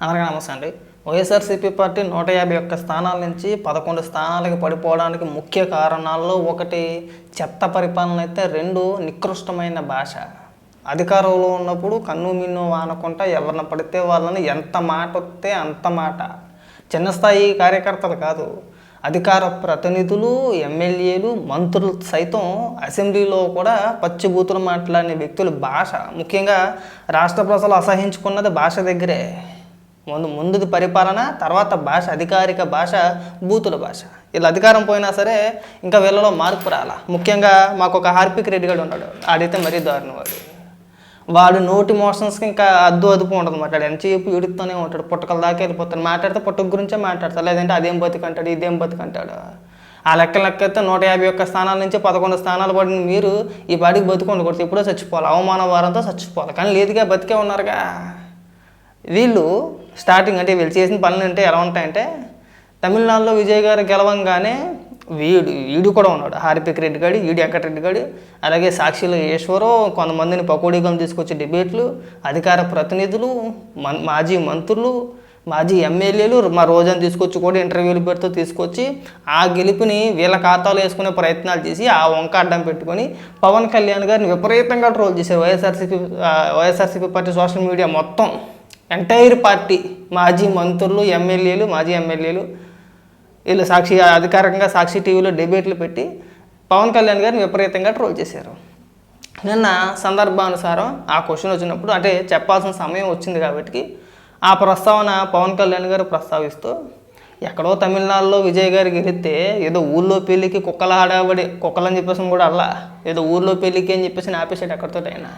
అందరికీ నమస్తే అండి. వైఎస్ఆర్సీపీ పార్టీ 151 స్థానాల నుంచి 11 స్థానాలకి పడిపోవడానికి ముఖ్య కారణాల్లో ఒకటి చెత్త పరిపాలన అయితే, రెండు నికృష్టమైన భాష. అధికారంలో ఉన్నప్పుడు కన్ను మిన్ను ఆనకుండా ఎవరిని పడితే వాళ్ళని ఎంత మాట వస్తే అంత మాట. చిన్న స్థాయి కార్యకర్తలు కాదు, అధికార ప్రతినిధులు, ఎమ్మెల్యేలు, మంత్రులు సైతం అసెంబ్లీలో కూడా పచ్చిబూతులు మాట్లాడిన వ్యక్తుల భాష. ముఖ్యంగా రాష్ట్ర ప్రజలు అసహించుకున్నది భాష దగ్గరే. ముందుది పరిపాలన, తర్వాత భాష, అధికారిక భాష బూతుల భాష. వీళ్ళు అధికారం పోయినా సరే ఇంకా వీళ్ళలో మార్పు రాలా. ముఖ్యంగా మాకు ఒక హార్పిక్ రెడ్డి గారు ఉన్నాడు, ఆడైతే మరీ దారుణం. వాడు నోటి మోషన్స్కి ఇంకా అదుపు ఉండదు. మాట్లాడు ఎంతసేపు ఇడుతూనే ఉంటాడు, పుట్టకల దాకా వెళ్ళిపోతాడు. మాట్లాడితే పుట్టక గురించే మాట్లాడతాడు, లేదంటే అదేం బతికంటాడు, ఇదేం బతికంటాడు. ఆ లెక్కైతే 151 స్థానాల నుంచి 11 స్థానాలు పడిన మీరు ఈ పాటికి బతుకుండకూడదు, ఎప్పుడో చచ్చిపోవాలి, అవమాన వారంతో చచ్చిపోవాలి. కానీ లేదుగా, బతికే ఉన్నారుగా. వీళ్ళు స్టార్టింగ్ అంటే వీళ్ళు చేసిన పనులు అంటే ఎలా ఉంటాయంటే, తమిళనాడులో విజయ్ గారు గెలవంగానే వీడు కూడా ఉన్నాడు, హార్పిక్ రెడ్డి గాడు, ఈడు వెంకటరెడ్డి గాడు, అలాగే సాక్షిలో ఈశ్వరు, కొంతమందిని పకోడీగం తీసుకొచ్చి డిబేట్లు, అధికార ప్రతినిధులు, మాజీ మంత్రులు, మాజీ ఎమ్మెల్యేలు మా రోజని తీసుకొచ్చి కూడా ఇంటర్వ్యూలు పెడుతూ తీసుకొచ్చి ఆ గెలుపుని వీళ్ళ ఖాతాలో వేసుకునే ప్రయత్నాలు చేసి ఆ వంక అడ్డం పెట్టుకొని పవన్ కళ్యాణ్ గారిని విపరీతంగా ట్రోల్ చేశారు వైఎస్ఆర్సీపీ పార్టీ సోషల్ మీడియా మొత్తం. ఎంటైర్ పార్టీ, మాజీ మంత్రులు, మాజీ ఎమ్మెల్యేలు వీళ్ళు అధికారికంగా సాక్షి టీవీలో డిబేట్లు పెట్టి పవన్ కళ్యాణ్ గారిని విపరీతంగా ట్రోల్ చేశారు. నిన్న సందర్భానుసారం ఆ క్వశ్చన్ వచ్చినప్పుడు, అంటే చెప్పాల్సిన సమయం వచ్చింది కాబట్టి ఆ ప్రస్తావన పవన్ కళ్యాణ్ గారు ప్రస్తావిస్తూ, ఎక్కడో తమిళనాడులో విజయ్ గారు గెలిస్తే ఏదో ఊళ్ళో పెళ్ళికి కుక్కల హడాబడి, కుక్కలని చెప్పేసి కూడా అలా ఏదో ఊళ్ళో పెళ్ళికి అని చెప్పేసి ఆపేసాడు. ఎక్కడితో అయినా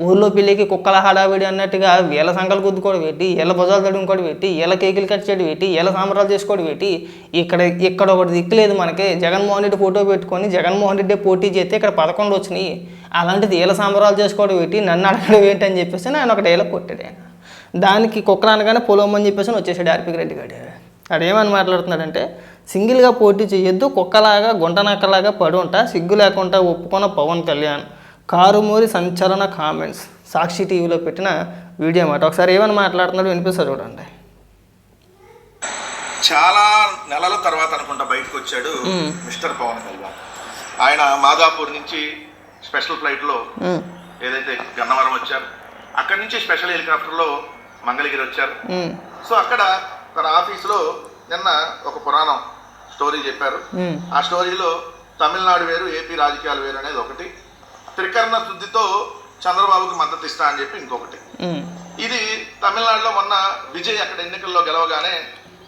ఊళ్ళో పెళ్ళికి కుక్కల హడావిడి అన్నట్టుగా వీళ్ళ సంకలు గుద్దుకోవడం పెట్టి, వీళ్ళ భుజాలు తడుముకోవడం పెట్టి, వీళ్ళ కేకులు కట్ చేయడం పెట్టి, వీళ్ళ సాంబరాలు చేసుకోవడం పెట్టి, ఇక్కడ ఒకటి దిక్కులేదు మనకి. జగన్మోహన్ రెడ్డి ఫోటో పెట్టుకొని జగన్మోహన్ రెడ్డి పోటీ చేస్తే ఇక్కడ 11 వచ్చినాయి. అలాంటిది వీళ్ళ సాంబరాలు చేసుకోవడం పెట్టి నన్ను అడగడం ఏంటని చెప్పేసి ఆయన ఒక డైలాగ్ కొట్టాడు. ఆయన దానికి కుక్కలు అనగానే పొలమని చెప్పేసి వచ్చేసాడు హార్పిక్ రెడ్డి గారు. అదేమని మాట్లాడుతున్నాడంటే, సింగిల్గా పోటీ చేయొద్దు, కుక్కలాగా గుంటనక్కలాగా పడి ఉంటా, సిగ్గు లేకుండా ఒప్పుకున్న పవన్ కళ్యాణ్. కారుమూరి సంచలన కామెంట్స్. సాక్షి టీవీలో పెట్టిన వీడియో మాట. ఒకసారి ఏమని మాట్లాడుతున్నాడు వినిపిస్తారు చూడండి. చాలా నెలల తర్వాత అనుకుంటా బయటకు వచ్చాడు మిస్టర్ పవన్ కళ్యాణ్. ఆయన మాదాపూర్ నుంచి స్పెషల్ ఫ్లైట్లో ఏదైతే గన్నవరం వచ్చారు, అక్కడి నుంచి స్పెషల్ హెలికాప్టర్లో మంగళగిరి వచ్చారు. సో అక్కడ తన ఆఫీసులో నిన్న ఒక పురాణం స్టోరీ చెప్పారు. ఆ స్టోరీలో తమిళనాడు వేరు, ఏపీ రాజకీయాలు వేరు అనేది ఒకటి, త్రికరణ శుద్ధితో చంద్రబాబుకి మద్దతు ఇస్తా అని చెప్పి ఇంకొకటి. ఇది తమిళనాడులో మొన్న విజయ్ అక్కడ ఎన్నికల్లో గెలవగానే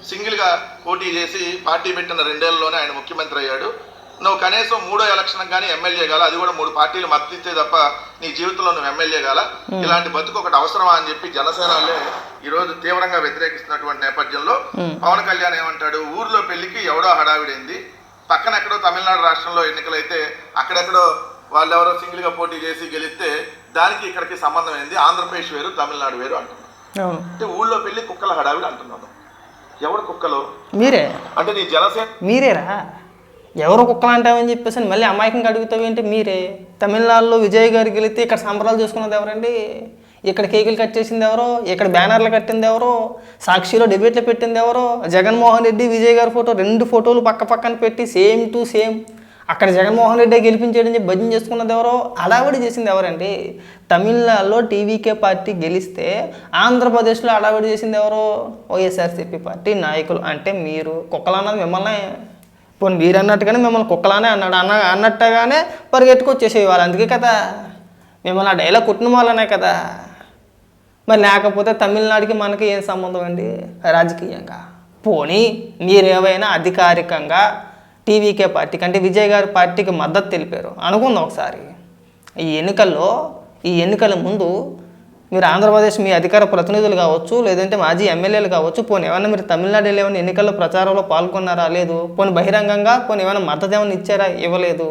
సింగిల్గా పోటీ చేసి పార్టీ పెట్టిన 2 ఏళ్లలోనే ఆయన ముఖ్యమంత్రి అయ్యాడు. నువ్వు కనీసం 3వ ఎలక్షన్ కానీ ఎమ్మెల్యే కాల, అది కూడా 3 పార్టీలు మద్దతు ఇస్తే తప్ప నీ జీవితంలో నువ్వు ఎమ్మెల్యే కాల, ఇలాంటి బతుకు ఒకటి అవసరమా అని చెప్పి జనసేనలే ఈరోజు తీవ్రంగా వ్యతిరేకిస్తున్నటువంటి నేపథ్యంలో పవన్ కళ్యాణ్ ఏమంటాడు, ఊర్లో పెళ్లికి ఎవడో హడావిడైంది, పక్కన ఎక్కడో తమిళనాడు రాష్ట్రంలో ఎన్నికలైతే అక్కడెక్కడో వాళ్ళు ఎవరో సింగిల్గా పోటీ చేసి గెలిస్తే దానికి ఇక్కడికి సంబంధం ఏంది, ఆంధ్రప్రదేశ్ వేరు తమిళనాడు వేరు అంటున్నాను. అంటే ఊళ్ళో పెళ్లి కుక్కల హడావిడి అంటున్నాను. ఎవరు కుక్కలు? మీరే. అంటే నీ జనసేన మీరేరా? ఎవరు కుక్కలు అంటామని చెప్పేసి మళ్ళీ అమాయకంగా అడుగుతావు ఏంటి? మీరే. తమిళనాడులో విజయ్ గారు గెలిస్తే ఇక్కడ సంబరాలు చేసుకున్నది ఎవరండి? ఇక్కడ కేకులు కట్ చేసింది ఎవరో? ఇక్కడ బ్యానర్లు కట్టింది ఎవరో? సాక్షిలో డిబేట్లు పెట్టింది ఎవరో? జగన్మోహన్ రెడ్డి, విజయ్ గారి ఫోటో 2 ఫోటోలు పక్క పక్కన పెట్టి సేమ్ టు సేమ్ అక్కడ జగన్మోహన్ రెడ్డి గెలిపించేయడం చెప్పి భజన చేసుకున్నది ఎవరో? అడావిడి చేసింది ఎవరండి? తమిళనాడులో టీవీకే పార్టీ గెలిస్తే ఆంధ్రప్రదేశ్లో అడావిడి చేసింది ఎవరో? వైఎస్ఆర్సీపీ పార్టీ నాయకులు. అంటే మీరు కుక్కలన్నది మిమ్మల్ని, పోనీ మీరు అన్నట్టుగానే మిమ్మల్ని కుక్కలానే అన్నట్టుగానే పరిగెట్టుకొచ్చేసేవి వాళ్ళు. అందుకే కదా మిమ్మల్ని ఆ డైలాగ్ కుట్టిన వాళ్ళనే కదా. మరి లేకపోతే తమిళనాడుకి మనకి ఏం సంబంధం అండి రాజకీయంగా? పోనీ మీరేమైనా అధికారికంగా టీవీకే పార్టీకి అంటే విజయ్ గారి పార్టీకి మద్దతు తెలిపారు అనుకుందాం ఒకసారి. ఈ ఎన్నికల ముందు మీరు ఆంధ్రప్రదేశ్ మీ అధికార ప్రతినిధులు కావచ్చు, లేదంటే మాజీ ఎమ్మెల్యేలు కావచ్చు, పోనీ ఏమైనా మీరు తమిళనాడులో ఏమైనా ఎన్నికల్లో ప్రచారంలో పాల్గొన్నారా? లేదు. పోనీ బహిరంగంగా పోనీ ఏమైనా మద్దతు ఏమైనా ఇచ్చారా? ఇవ్వలేదు.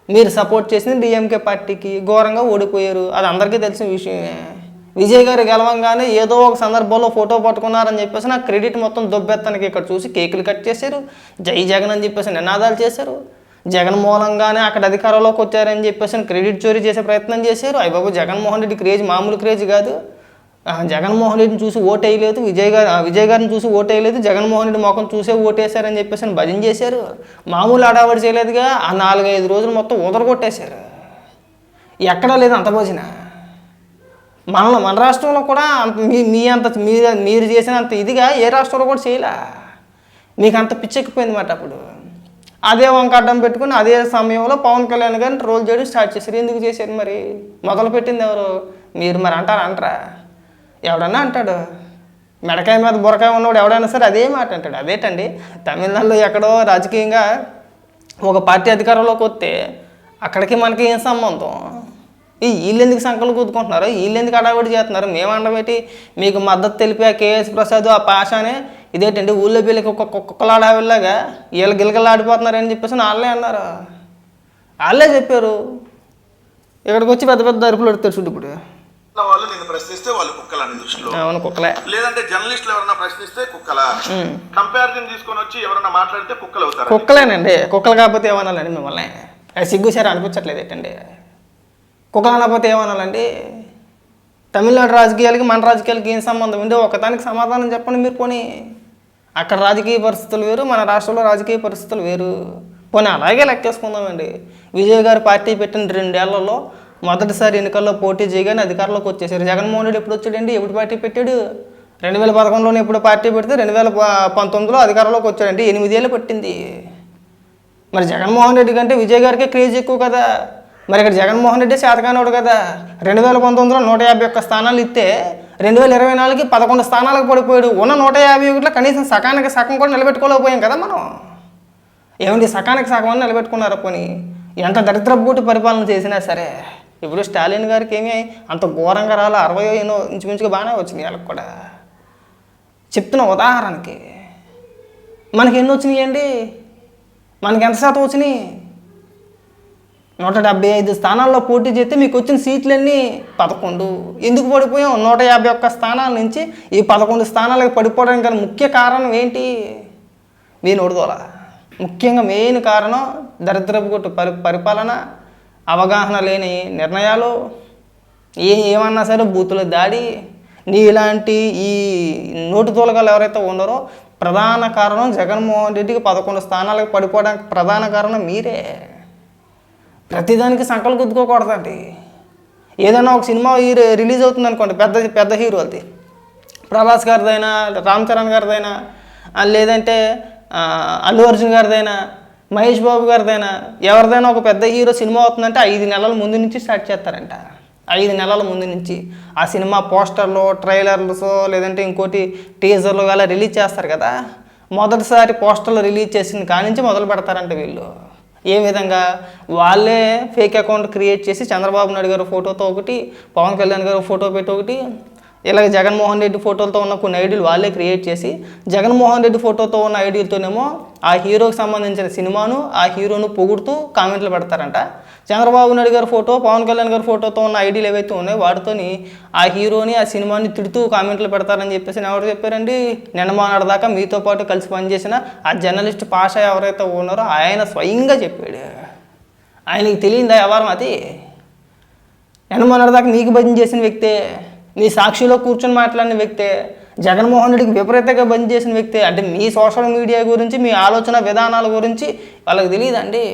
మీరు సపోర్ట్ చేసింది డిఎంకే పార్టీకి, ఘోరంగా ఓడిపోయారు, అది అందరికీ తెలిసిన విషయమే. విజయ్ గారు గెలవంగానే ఏదో ఒక సందర్భంలో ఫోటో పట్టుకున్నారని చెప్పేసి నాకు క్రెడిట్ మొత్తం దొబ్బెత్తనికి ఇక్కడ చూసి కేకులు కట్ చేశారు, జై జగన్ అని చెప్పేసి నినాదాలు చేశారు. జగన్ మూలంగానే అక్కడ అధికారంలోకి వచ్చారని చెప్పేసి క్రెడిట్ చోరీ చేసే ప్రయత్నం చేశారు. అయ్యబాబు జగన్మోహన్ రెడ్డి క్రేజ్ మామూలు క్రేజ్ కాదు. జగన్మోహన్ రెడ్డిని చూసి ఓటు వేయలేదు, విజయ్ గారిని చూసి ఓటు వేయలేదు, జగన్మోహన్ రెడ్డి మొఖం చూసే ఓటేశారని చెప్పేసి భజన చేశారు. మామూలు ఆడావడి చేయలేదుగా. ఆ 4-5 రోజులు మొత్తం ఉదరగొట్టేశారు. ఎక్కడా లేదు అంత భజన. మన రాష్ట్రంలో కూడా మీరు చేసినంత ఇదిగా ఏ రాష్ట్రంలో కూడా చేయలే. మీకు అంత పిచ్చెక్కిపోయింది మాట. అప్పుడు అదే వంక అడ్డం పెట్టుకుని అదే సమయంలో పవన్ కళ్యాణ్ గారిని ట్రోల్ చేయడం స్టార్ట్ చేశారు. ఎందుకు చేశారు మరి? మొదలు పెట్టింది ఎవరు? మీరు మరి అంటారా? ఎవడన్నా అంటాడు. మెడకాయ మీద బురకాయ ఉన్నవాడు ఎవడైనా సరే అదే మాట అంటాడు. అదేటండి, తమిళనాడులో ఎక్కడో రాజకీయంగా ఒక పార్టీ అధికారంలోకి వస్తే అక్కడికి మనకి ఏం సంబంధం? వీళ్ళు ఎందుకు సంకలు కూదుకుంటున్నారు? వీళ్ళు ఎందుకు అడావిడి చేస్తున్నారు? మేము అండబెట్టి మీకు మద్దతు తెలిపి ఆ కేఎస్ ప్రసాద్ ఆ పాషానే ఇదేంటండి ఊళ్ళో పిల్లకి కుక్కలు ఆడావిలాగా వీళ్ళు గిలకలు ఆడిపోతున్నారని చెప్పేసి వాళ్ళే అన్నారు. వాళ్ళే చెప్పారు. ఇక్కడికి వచ్చి పెద్ద పెద్ద అరుపులు పెడతారు చూడు. ఇప్పుడు వాళ్ళు నిన్ను ప్రశ్నిస్తే వాళ్ళు కుక్కలని దృష్టిలో. అవును, కుక్కలే. లేదంటే జర్నలిస్టులు ఎవరన్నా ప్రశ్నిస్తే కుక్కలా? కంపారిజన్ తీసుకొని వచ్చి ఎవరన్నా మాట్లాడితే కుక్కలు అవుతారు. కుక్కలేనండి. కుక్కలు కాకపోతే ఏమనాలండి మిమ్మల్ని? సిగ్గుసారి అనిపించట్లేదు ఏంటండి? కుక్కలు అనకపోతే ఏమనాలండి? తమిళనాడు రాజకీయాలకి మన రాజకీయాలకి ఏం సంబంధం ఉంటే ఒకదానికి సమాధానం చెప్పండి మీరు. పోనీ అక్కడ రాజకీయ పరిస్థితులు వేరు, మన రాష్ట్రంలో రాజకీయ పరిస్థితులు వేరు. పోనీ అలాగే లెక్కేసుకుందామండి. విజయ్ గారు పార్టీ పెట్టిన 2 ఏళ్లలో మొదటిసారి ఎన్నికల్లో పోటీ చేయగానే అధికారంలోకి వచ్చేసారు. జగన్మోహన్ రెడ్డి ఎప్పుడు వచ్చాడండి? ఎప్పుడు పార్టీ పెట్టాడు? 2011లోనే ఎప్పుడు పార్టీ పెడితే 2019లో అధికారంలోకి వచ్చాడండి. 8 ఏళ్ళు పట్టింది. మరి జగన్మోహన్ రెడ్డి కంటే విజయ్ గారికే క్రేజ్ ఎక్కువ కదా. మరి ఇక్కడ జగన్మోహన్ రెడ్డి శాతకానోడు కదా. 2019లో 151 స్థానాలు ఇస్తే 2024కి 11 స్థానాలకు పడిపోయాడు. ఉన్న 151లో కనీసం సకానికి సగం కూడా నిలబెట్టుకోలేకపోయాం కదా మనం. ఏమండి, సకానికి సగం అని నిలబెట్టుకున్నారా? పోనీ ఎంత దరిద్రపూటి పరిపాలన చేసినా సరే. ఇప్పుడు స్టాలిన్ గారికి ఏమీ అంత ఘోరంగా రాలా. 60 ఇంచుమించుగా బాగానే వచ్చినాయి వాళ్ళకి కూడా. చెప్తున్న ఉదాహరణకి మనకి ఎన్ని వచ్చినాయండి? మనకి ఎంత శాతం వచ్చినాయి? 175 స్థానాల్లో పోటీ చేస్తే మీకు వచ్చిన సీట్లన్నీ 11. ఎందుకు పడిపోయాం? 151 స్థానాల నుంచి ఈ 11 స్థానాలకు పడిపోవడానికి గల ముఖ్య కారణం ఏంటి? మీ నోడుదోల. ముఖ్యంగా మెయిన్ కారణం దరిద్రపు కొట్టు పరిపాలన, అవగాహన లేని నిర్ణయాలు, ఏమన్నా సరే బూతుల దాడి. ఇలాంటి ఈ నోటి తోలగాలు ఎవరైతే ఉన్నారో ప్రధాన కారణం జగన్మోహన్ రెడ్డికి 11 స్థానాలకు పడిపోవడానికి ప్రధాన కారణం మీరే. ప్రతిదానికి సంకలు గుద్దుకోకూడదండి. ఏదైనా ఒక సినిమా రిలీజ్ అవుతుంది అనుకోండి, పెద్ద హీరోలది, ప్రభాస్ గారిదైనా, రామ్ చరణ్ గారిదైనా, లేదంటే అల్లు అర్జున్ గారిదైనా, మహేష్ బాబు గారిదైనా, ఎవరిదైనా ఒక పెద్ద హీరో సినిమా అవుతుందంటే 5 నెలల ముందు నుంచి స్టార్ట్ చేస్తారంట. 5 నెలల ముందు నుంచి ఆ సినిమా పోస్టర్లు, ట్రైలర్లు, లేదంటే ఇంకోటి టీజర్లు అలా రిలీజ్ చేస్తారు కదా. మొదటిసారి పోస్టర్లు రిలీజ్ చేసిన కానించి మొదలు పెడతారంట వీళ్ళు. ఏ విధంగా? వాళ్ళే ఫేక్ అకౌంట్ క్రియేట్ చేసి చంద్రబాబు నాయుడు గారి ఫోటోతో ఒకటి, పవన్ కళ్యాణ్ గారి ఫోటో పెట్టి ఒకటి, ఇలాగ జగన్మోహన్ రెడ్డి ఫోటోలతో ఉన్న కొన్ని ఐడీలు వాళ్ళే క్రియేట్ చేసి జగన్మోహన్ రెడ్డి ఫోటోతో ఉన్న ఐడీలతోనేమో ఆ హీరోకి సంబంధించిన సినిమాను, ఆ హీరోను పొగుడుతూ కామెంట్లు పెడతారంట. చంద్రబాబు నాయుడు గారి ఫోటో, పవన్ కళ్యాణ్ గారి ఫోటోతో ఉన్న ఐడీలు ఏవైతే ఉన్నాయో వాటితోని ఆ హీరోని, ఆ సినిమాని తిడుతూ కామెంట్లు పెడతారని చెప్పేసి ఎవరు చెప్పారండి? నిన్నమానాడు దాకా మీతో పాటు కలిసి పనిచేసిన ఆ జర్నలిస్ట్ పాషా ఎవరైతే ఉన్నారో ఆయన స్వయంగా చెప్పాడు. ఆయనకి తెలియదా వ్యవహారం అది? నిన్నమానాడు దాకా మీకు భజన చేసిన వ్యక్తే, మీ సాక్షిలో కూర్చొని మాట్లాడిన వ్యక్తే, జగన్మోహన్ రెడ్డికి విపరీతంగా బంద్ చేసిన వ్యక్తే. అంటే మీ సోషల్ మీడియా గురించి, మీ ఆలోచన విధానాల గురించి వాళ్ళకి తెలియదండి.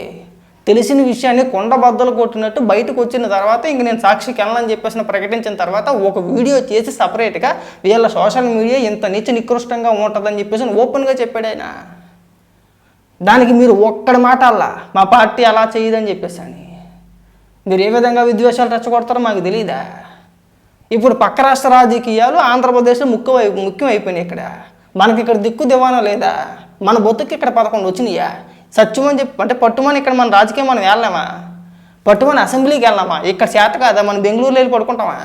తెలిసిన విషయాన్ని కొండ బద్దలు కొట్టినట్టు బయటకు వచ్చిన తర్వాత ఇంక నేను సాక్షికి వెళ్ళని చెప్పేసి ప్రకటించిన తర్వాత ఒక వీడియో చేసి సపరేట్గా వీళ్ళ సోషల్ మీడియా ఇంత నీచ నికృష్టంగా ఉంటుందని చెప్పేసి ఓపెన్గా చెప్పాడు ఆయన. దానికి మీరు ఒక్కడి మాట అలా మా పార్టీ అలా చేయదని చెప్పేసి అని మీరు ఏ విధంగా విద్వేషాలు రెచ్చగొడతారో మాకు తెలియదా? ఇప్పుడు పక్క రాష్ట్ర రాజకీయాలు ఆంధ్రప్రదేశ్లో ముఖ్యం అయిపోయినాయి. ఇక్కడ మనకి ఇక్కడ దిక్కు దివానా లేదా? మన బొత్తుకి ఇక్కడ 11 వచ్చినాయా? సత్యమని చెప్పి అంటే పట్టుమని ఇక్కడ మన రాజకీయం మనం వెళ్ళామా? పట్టుమని అసెంబ్లీకి వెళ్ళామా? ఇక్కడ చేత కాదా? మనం బెంగళూరులో వెళ్ళి పడుకుంటామా?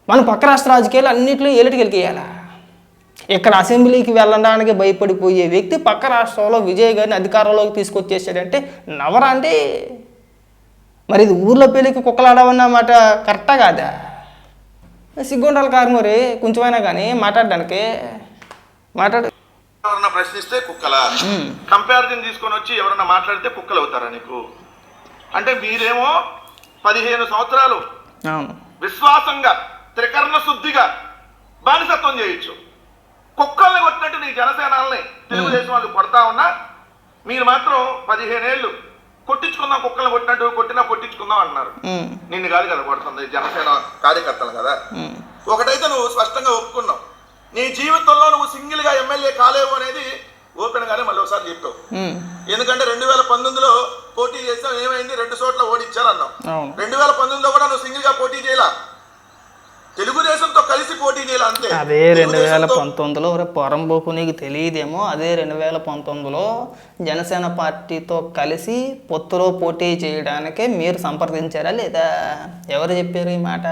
మనం పక్క రాష్ట్ర రాజకీయాలు అన్నింటిలో ఏలిటికి వెళ్ళియాలా? ఇక్కడ అసెంబ్లీకి వెళ్ళడానికి భయపడిపోయే వ్యక్తి పక్క రాష్ట్రంలో విజయ్ గారిని అధికారంలోకి తీసుకొచ్చేసాడంటే నవరా అండి. మరి ఇది ఊర్లో పెళ్ళికి కుక్కలాడవన్నమాట కరెక్టా కాదా? సిగ్గుండాలి కారుమూరి కొంచెమైనా కానీ మాట్లాడడానికి ఎవరన్నా ప్రశ్నిస్తే కుక్కలా? కంపారిజన్ తీసుకొని వచ్చి ఎవరన్నా మాట్లాడితే కుక్కలు అవుతారా నీకు? అంటే మీరేమో 15 సంవత్సరాలు విశ్వాసంగా త్రికరణ శుద్ధిగా బానిసత్వం చేయొచ్చు. కుక్కల్ని కొట్టినట్టు నీ జనసేనాలని తెలుగుదేశం వాళ్ళు కొడతా ఉన్నా మీరు మాత్రం 15 ఏళ్ళు కొట్టించుకుందాం, కుక్కల్ని కొట్టినట్టు కొట్టినా కొట్టించుకుందాం అంటున్నారు. నిన్ను కాదు కదా కొడుతుంది, జనసేన కార్యకర్తలు కదా. ఒకటైతే నువ్వు స్పష్టంగా ఒప్పుకున్నావు, నీ జీవితంలో నువ్వు సింగిల్ గా ఎమ్మెల్యే కాలేవు అనేది ఓపెన్ గానే మళ్ళీ ఒకసారి చెప్తావు. ఎందుకంటే 2019లో పోటీ చేసావు, ఏమైంది, 2 చోట్ల ఓడించారు అన్నావు. 2019లో కూడా నువ్వు సింగిల్ గా పోటీ చేయాల, తెలుగుదేశంతో కలిసి పోటీ చేయాలి అంతే. అదే 2019లో పొరంబోకు నీకు తెలియదేమో, అదే 2019లో జనసేన పార్టీతో కలిసి పొత్తులో పోటీ చేయడానికే మీరు సంప్రదించారా లేదా? ఎవరు చెప్పారు ఈ మాట?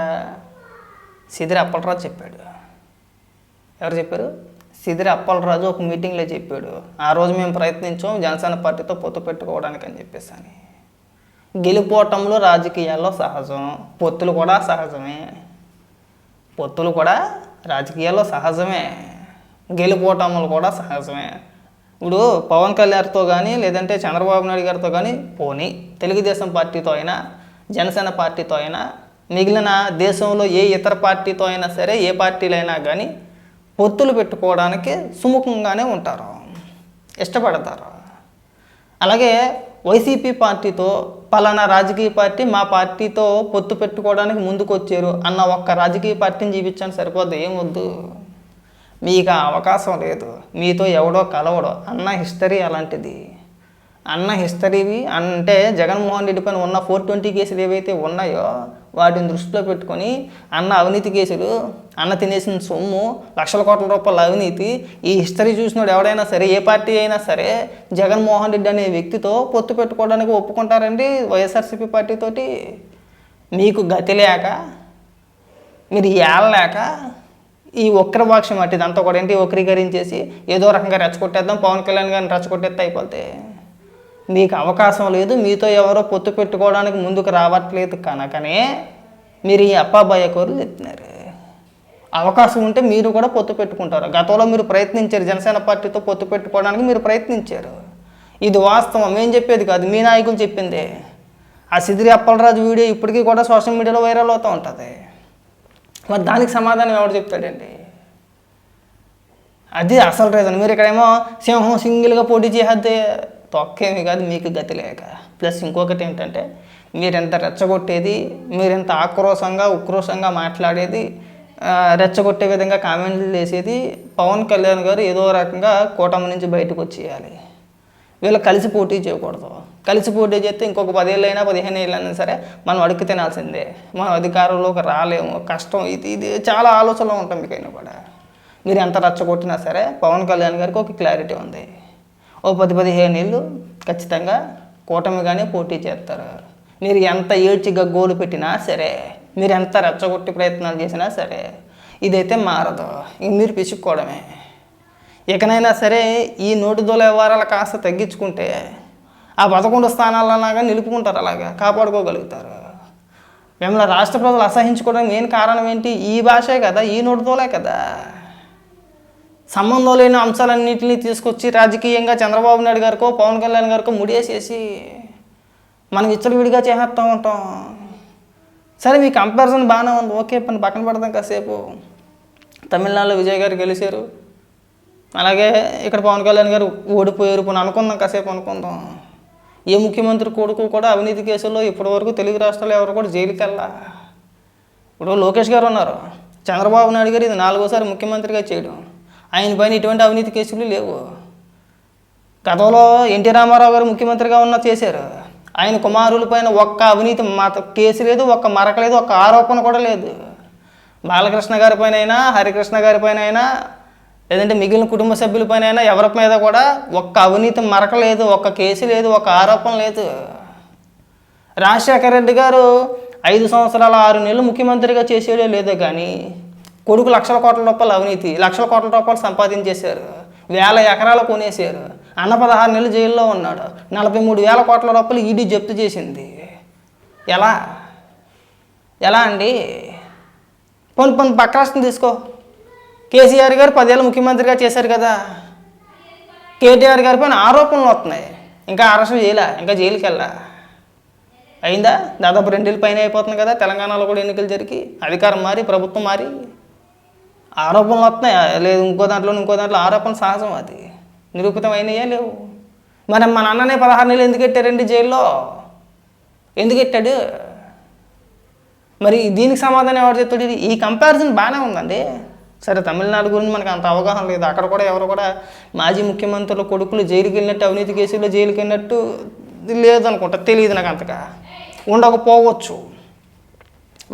సిదిరి అప్పలరాజు చెప్పాడు. ఎవరు చెప్పారు? సిదిరి అప్పలరాజు ఒక మీటింగ్లో చెప్పాడు. ఆ రోజు మేము ప్రయత్నించాం జనసేన పార్టీతో పొత్తు పెట్టుకోవడానికి అని చెప్పేసి అని. గెలుపోవటంలో రాజకీయాల్లో సహజం, పొత్తులు కూడా సహజమే. పొత్తులు కూడా రాజకీయాల్లో సహజమే, గెలుపోవటములు కూడా సహజమే. ఇప్పుడు పవన్ కళ్యాణ్తో కానీ లేదంటే చంద్రబాబు నాయుడు గారితో కానీ పోనీ, తెలుగుదేశం పార్టీతో అయినా జనసేన పార్టీతో అయినా మిగిలిన దేశంలో ఏ ఇతర పార్టీతో అయినా సరే, ఏ పార్టీలు అయినా కానీ పొత్తులు పెట్టుకోవడానికి సుముఖంగానే ఉంటారు, ఇష్టపడతారు. అలాగే వైసీపీ పార్టీతో పలానా రాజకీయ పార్టీ మా పార్టీతో పొత్తు పెట్టుకోవడానికి ముందుకు వచ్చారు అన్న ఒక్క రాజకీయ పార్టీని చూపించండి, సరిపోద్ది. ఏమొద్దు, మీకు ఆ అవకాశం లేదు. మీతో ఎవడో కలవడో అన్న హిస్టరీ అలాంటిది. అన్న హిస్టరీవి అంటే జగన్మోహన్ రెడ్డి పైన ఉన్న 420 కేసులు ఏవైతే ఉన్నాయో వాటిని దృష్టిలో పెట్టుకొని అన్న అవినీతి కేసులు, అన్న తినేసిన సొమ్ము, లక్షల కోట్ల రూపాయల అవినీతి, ఈ హిస్టరీ చూసినోడు ఎవడైనా సరే, ఏ పార్టీ అయినా సరే జగన్మోహన్ రెడ్డి అనే వ్యక్తితో పొత్తు పెట్టుకోవడానికి ఒప్పుకుంటారండి వైఎస్ఆర్సీపీ పార్టీతోటి? మీకు గతి లేక, మీరు ఏళ్ళలేక ఈ వక్రభాష్యం అట్టి ఇదంతా కూడా ఏంటి వక్రీకరించేసి ఏదో రకంగా రెచ్చగొట్టేద్దాం, పవన్ కళ్యాణ్ గారిని రెచ్చగొట్టేస్తే అయిపోతే. మీకు అవకాశం లేదు, మీతో ఎవరో పొత్తు పెట్టుకోవడానికి ముందుకు రావట్లేదు కనుకనే మీరు ఈ అప్పాబాయ కోరులు చెప్తున్నారు. అవకాశం ఉంటే మీరు కూడా పొత్తు పెట్టుకుంటారు. గతంలో మీరు ప్రయత్నించారు, జనసేన పార్టీతో పొత్తు పెట్టుకోవడానికి మీరు ప్రయత్నించారు. ఇది వాస్తవం, మేము చెప్పేది కాదు, మీ నాయకులు చెప్పిందే. ఆ సిదిరి అప్పలరాజు వీడియో ఇప్పటికీ కూడా సోషల్ మీడియాలో వైరల్ అవుతూ ఉంటుంది. మరి దానికి సమాధానం ఎవరు చెప్తాడండి? అది అసలు రీజన్. మీరు ఇక్కడేమో సింహం సింగిల్గా పోటీ చేస్తే తొక్కేమి కాదు, మీకు గతి లేక. ప్లస్ ఇంకొకటి ఏంటంటే, మీరెంత రెచ్చగొట్టేది, మీరెంత ఆక్రోశంగా ఉక్రోషంగా మాట్లాడేది, రెచ్చగొట్టే విధంగా కామెంట్లు చేసేది, పవన్ కళ్యాణ్ గారు ఏదో రకంగా కూటమి నుంచి బయటకు వచ్చేయాలి, వీళ్ళు కలిసి పోటీ చేయకూడదు. కలిసి పోటీ చేస్తే ఇంకొక 10 ఏళ్ళైనా 15 ఏళ్ళైనా సరే మనం అడుగు తినాల్సిందే, మనం అధికారంలోకి రాలేము, కష్టం, ఇది చాలా ఆలోచనలో ఉంటాం మీకైనా కూడా. మీరు ఎంత రెచ్చగొట్టినా సరే పవన్ కళ్యాణ్ గారికి ఒక క్లారిటీ ఉంది, ఓ 10-15 ఏళ్ళు ఖచ్చితంగా కూటమిగానే పోటీ చేస్తారు. మీరు ఎంత ఏడ్చి గగ్గోలు పెట్టినా సరే, మీరు ఎంత రెచ్చగొట్టి ప్రయత్నాలు చేసినా సరే ఇదైతే మారదు. ఇంక మీరు పిసుక్కోవడమే. ఇకనైనా సరే ఈ నోటిదోల వ్యవహారాలు కాస్త తగ్గించుకుంటే ఆ 11 స్థానాలలాగా నిలుపుకుంటారు, అలాగా కాపాడుకోగలుగుతారు. మిమ్మల్ని రాష్ట్ర ప్రజలు అసహించుకోవడానికి మెయిన్ కారణం ఏంటి? ఈ భాషే కదా, ఈ నోటిదోలే కదా. సంబంధం లేని అంశాలన్నింటినీ తీసుకొచ్చి రాజకీయంగా చంద్రబాబు నాయుడు గారికో పవన్ కళ్యాణ్ గారికో ముడియేసేసి మనం విచ్చలవిడిగా చేసేస్తూ ఉంటాం. సరే, మీ కంపారిజన్ బాగానే ఉంది, ఓకే, పక్కన పెడదాం కాసేపు. తమిళనాడులో విజయ్ గారు గెలిచారు, అలాగే ఇక్కడ పవన్ కళ్యాణ్ గారు ఓడిపోయారు, పని అనుకుందాం, కాసేపు అనుకుందాం. ఏ ముఖ్యమంత్రి కొడుకు కూడా అవినీతి కేసుల్లో ఇప్పటివరకు తెలుగు రాష్ట్రాల్లో ఎవరు కూడా జైలుకి వెళ్ళా. ఇప్పుడు లోకేష్ గారు ఉన్నారు, చంద్రబాబు నాయుడు గారు ఇది 4వసారి ముఖ్యమంత్రిగా చేయడం, ఆయన పైన ఇటువంటి అవినీతి కేసులు లేవు. గతంలో ఎన్టీ రామారావు గారు ముఖ్యమంత్రిగా ఉన్న చేశారు, ఆయన కుమారుల పైన ఒక్క అవినీతి కేసు లేదు, ఒక్క మరక లేదు, ఒక్క ఆరోపణ కూడా లేదు. బాలకృష్ణ గారి పైన అయినా, హరికృష్ణ గారి పైన అయినా, లేదంటే మిగిలిన కుటుంబ సభ్యులపైన అయినా ఎవరి మీద కూడా ఒక్క అవినీతి మరక లేదు, ఒక్క కేసు లేదు, ఒక్క ఆరోపణ లేదు. రాజశేఖర రెడ్డి గారు 5 సంవత్సరాల 6 నెలలు ముఖ్యమంత్రిగా చేసేదే లేదో కానీ కొడుకు లక్షల కోట్ల రూపాయలు అవినీతి, లక్షల కోట్ల రూపాయలు సంపాదించేశారు, 1000 ఎకరాలు కొనేశారు. అన్న 16 నెలలు జైల్లో ఉన్నాడు, 43,000 కోట్ల రూపాయలు ఈడీ జప్తు చేసింది. ఎలా అండి? పోనీ పక్క రాష్ట్రం తీసుకో, కేసీఆర్ గారు 10 ఏళ్ళు ముఖ్యమంత్రిగా చేశారు కదా, కేటీఆర్ గారి పైన ఆరోపణలు వస్తున్నాయి, ఇంకా అరెస్ట్ చేయలే, ఇంకా జైలుకి వెళ్ళా. అయిందా? దాదాపు 2 ఏళ్ళ పైన అయిపోతుంది కదా తెలంగాణలో కూడా ఎన్నికలు జరిగి, అధికారం మారి, ప్రభుత్వం మారి. ఆరోపణలు వస్తున్నాయి, లేదు ఇంకో దాంట్లో ఆరోపణలు సహజం, అది నిరూపితం అయినాయా లేవు. మరి మా నాన్ననే 16 నెలలు ఎందుకు పెట్టారండి జైల్లో? ఎందుకు పెట్టాడు? మరి దీనికి సమాధానం ఎవరు చెప్తాడు? ఈ కంపారిజన్ బాగానే ఉందండి. సరే, తమిళనాడు గురించి మనకు అంత అవగాహన లేదు. అక్కడ కూడా ఎవరు కూడా మాజీ ముఖ్యమంత్రుల కొడుకులు జైలుకి వెళ్ళినట్టు, అవినీతి కేసుల్లో జైలుకి వెళ్ళినట్టు లేదనుకుంటా, తెలియదు నాకు అంతగా, ఉండకపోవచ్చు.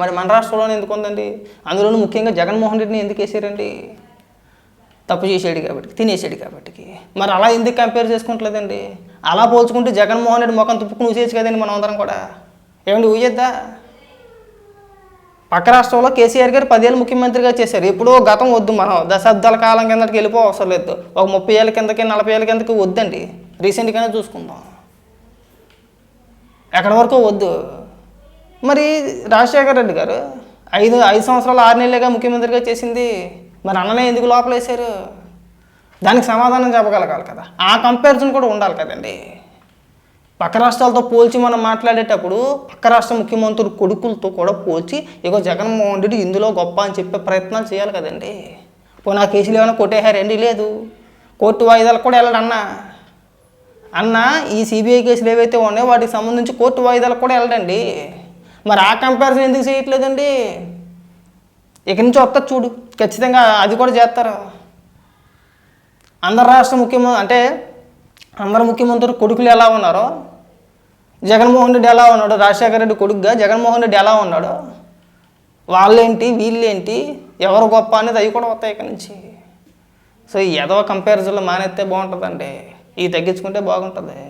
మరి మన రాష్ట్రంలోనే ఎందుకు ఉందండి? అందులోనూ ముఖ్యంగా జగన్మోహన్ రెడ్డిని ఎందుకు వేసారండి? తప్పు చేసాడు కాబట్టి, తినేసాడు కాబట్టి. మరి అలా ఎందుకు కంపేర్ చేసుకుంటలేదండి? అలా పోల్చుకుంటే జగన్మోహన్ రెడ్డి ముఖం తుప్పుకుని ఊసేయచ్చు కదండి మనం అందరం కూడా. ఏమండి ఊయద్దా? పక్క రాష్ట్రంలో కేసీఆర్ గారు 10 ఏళ్ళు ముఖ్యమంత్రిగా చేశారు. ఎప్పుడో గతం వద్దు, మనం దశాబ్దాల కాలం కిందకి వెళ్ళిపో అవసరం లేదు. ఒక 30 ఏళ్ళ కిందకి, 40 ఏళ్ళ కిందకి వద్దండి, రీసెంట్గానే చూసుకుందాం. ఎక్కడి వరకు వద్దు. మరి రాజశేఖర రెడ్డి గారు 5 సంవత్సరాలు 6 నెలలుగా ముఖ్యమంత్రిగా చేసింది. మరి అన్ననే ఎందుకు లోపలేశారు? దానికి సమాధానం చెప్పగలగాలి కదా. ఆ కంపారిజన్ కూడా ఉండాలి కదండి. పక్క రాష్ట్రాలతో పోల్చి మనం మాట్లాడేటప్పుడు పక్క రాష్ట్ర ముఖ్యమంత్రుల కొడుకులతో కూడా పోల్చి ఇగో జగన్మోహన్ రెడ్డి ఇందులో గొప్ప అని చెప్పే ప్రయత్నాలు చేయాలి కదండి. పోనీ ఆ కేసులు ఏమైనా కొట్టేశారండి? లేదు. కోర్టు వాయిదాలకు కూడా వెళ్ళడు అన్న ఈ సిబిఐ కేసులు ఏవైతే ఉన్నాయో వాటికి సంబంధించి కోర్టు వాయిదాలకు కూడా వెళ్ళడండి. మరి ఆ కంపారిజన్ ఎందుకు చేయట్లేదండి? ఇక్కడి నుంచి వస్తా చూడు, ఖచ్చితంగా అది కూడా చేస్తారు. అందరు ముఖ్యమంత్రులు కొడుకులు ఎలా ఉన్నారో, జగన్మోహన్ రెడ్డి ఎలా ఉన్నాడు, రాజశేఖర రెడ్డి కొడుకుగా జగన్మోహన్ రెడ్డి ఎలా ఉన్నాడు, వాళ్ళేంటి వీళ్ళేంటి, ఎవరు గొప్ప అనేది అవి కూడా వస్తాయి ఇక్కడి నుంచి. సో ఏదో కంపారిజన్లో మానేస్తే బాగుంటుందండి, ఇవి తగ్గించుకుంటే బాగుంటుంది.